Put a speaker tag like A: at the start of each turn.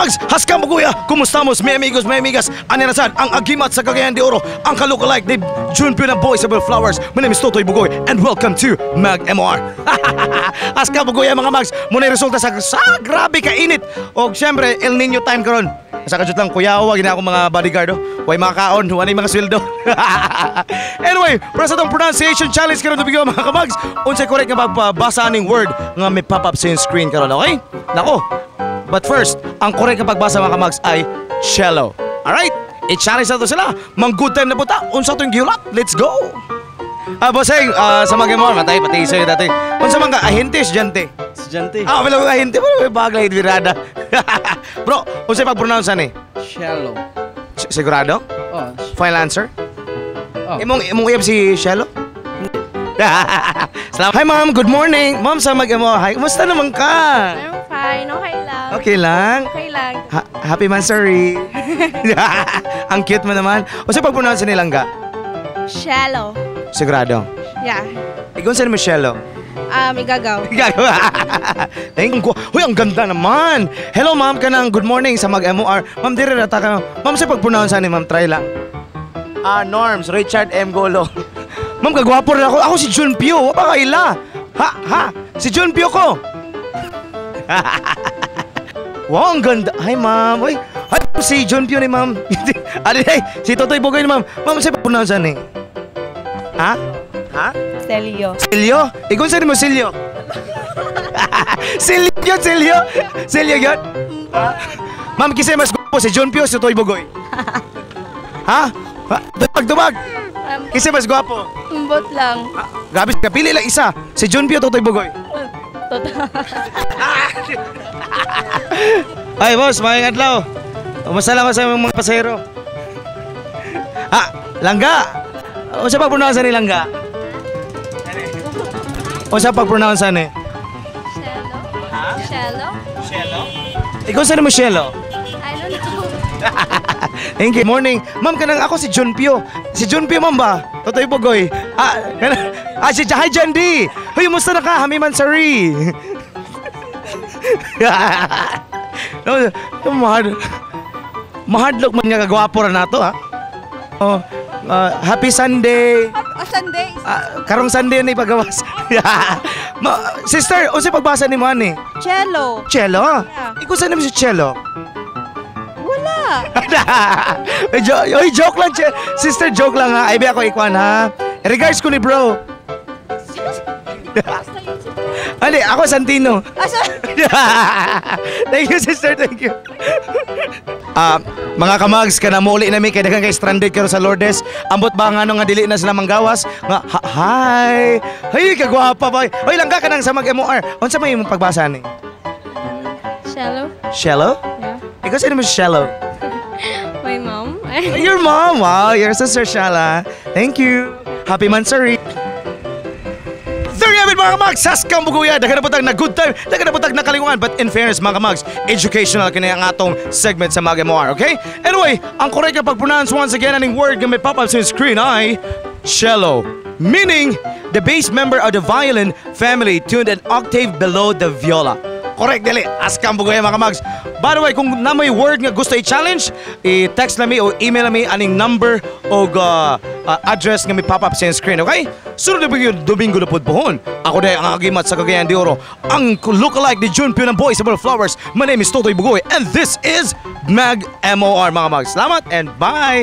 A: mags, haska mo kuya. Kumusta mo, may amigos, may amigas. Anirasan, ang agimat sa Cagayan de Oro. Ang kalukalike ni Junpyo ng Boys Above Flowers. My name is Totoy Bugoy and welcome to Mag MOR. Haska mo kuya mga mags. Muna yung resulta sa grabe kainit. O syempre, El Nino time karon. Sa kajut lang kuya, huwag na akong mga bodyguard. Huwag mga kaon, huwag na mga sweldo. Anyway, para sa itong pronunciation challenge karon na bigyan mga kamags. Unsay correct nga pagbasa aning word nga may pop-up sa screen karon, okay? Nako. But first, ang correct na pagbasa mga kamags ay cello. Alright? I-challenge na to sila. Mang good time na po ta. Unsa to yung giulat? Let's go! Bossing, sa mga mo, matay, pati sa'yo dati. Unsa man ka, ahente, estudyante?
B: Estudyante.
A: Wala ko ahente, wala bagay, virada. Bro, unsa pag-pronounce ani?
B: Cello.
A: Sigurado?
B: Oh.
A: Final answer?
B: Oh.
A: Imong uyab si Cello? Salamat. Hi ma'am, good morning. Ma'am, sa mag-mo. Hi, kumusta naman ka?
C: I'm fine, okay lang.
A: Okay lang?
C: Okay lang.
A: Happy Mansari. Ang cute mo naman. O sa pag-pronounce ni Langga?
C: Shallow.
A: Sigurado?
C: Yeah.
A: Ikaw saan mo Cello?
C: Igagaw.
A: Igagaw. Thank you. Huy, ang ganda naman. Hello ma'am, kanang good morning sa mag-MOR. Ma'am, dire rata ka. Ma'am, sa pag-pronounce ni ma'am, try lang. Norms, Richard M. Golo. Ma'am, kagwapo rin ako. Ako si Junpyo. Wapa ka ila. Ha? Si Junpyo ko. Wow, ang ganda. Hi, ma'am. Uy, si Junpyo ni ma'am. Si Totoy Bugoy ni ma'am. Ma'am, sa'yo pronounce ni? Ha?
C: Celio.
A: Celio? Ikaw sa'yo mo Celio? Celio yun? Ma'am, kisay mas gupo si Junpyo, si Totoy Bugoy. Ha? Tubag. Kisay mas guwapo.
C: Umbot lang.
A: Grabe, kapili lang isa. Si Junpyo, Totoy Bugoy. Ay, boss, maayong adlaw. Masalamat sa mga pasahero. Langga. O sa pag-pronounce ni Langga? O sa pag-pronounce ni?
C: Shallow.
A: Ikaw saan mo Cello?
C: I don't know.
A: Thank you. Morning. Ma'am, kanang ako si Junpyo. Si Junpyo, ma'am ba? Totoy Bugoy. Si Hi Jandi. Hoy, musta na ka? Hami Mansari. Mahadlok man nga kagwapo na nato, ha? Happy Sunday.
C: Sunday.
A: Karong Sunday na ipagawas. Sister, o sa pagbasa ni mo, ani?
C: Cello.
A: Cello?
C: Yeah.
A: Ikaw saan naman si Cello?
C: Wala.
A: Oy, joke lang, sister, joke lang ha. Ay, ako ikuan ha. Regards ko ni bro. Ali, ako Santino. Thank you, sister, thank you. Mga kamags, ka na muli na may kaya dagang kay stranded karon sa Lourdes. Ambot ba nga nga dili na sila manggawas? Nga, hi! Hay, kagwapa ba? Hoy, langga ka nang sa mag-MOR. Unsa may imong pagbasa ni?
C: Shallow.
A: Cello?
C: Yeah.
A: Ikaw sino mo Cello?
C: My mom.
A: Your mom? Wow, your sister Shala. Thank you. Happy Mansari. There you have it mga kamags. Saskang buguya. Daga na putag na good time. Daga na putag na kalingungan. But in fairness mga kamags, educational kanya ang atong segment sa Mag MOR. Okay? Anyway, ang correct na pag-pronounce once again aning word na may pop-up sa screen ay cello. Meaning, the bass member of the violin family tuned an octave below the viola. Correct, dili. Askang bugoy mga kamags. By the way, kung na may word nga gusto i-challenge, i-text na mi o email na mi aning number o address nga may pop-up sa screen, okay? Sunod na Domingo na pudpuhon. Ako na ang agimat sa Cagayan de Oro. Ang lookalike ni Junpyo ng Boys Above Flowers. My name is Totoy Bugoy and this is Mag MOR mga kamags. Salamat and bye!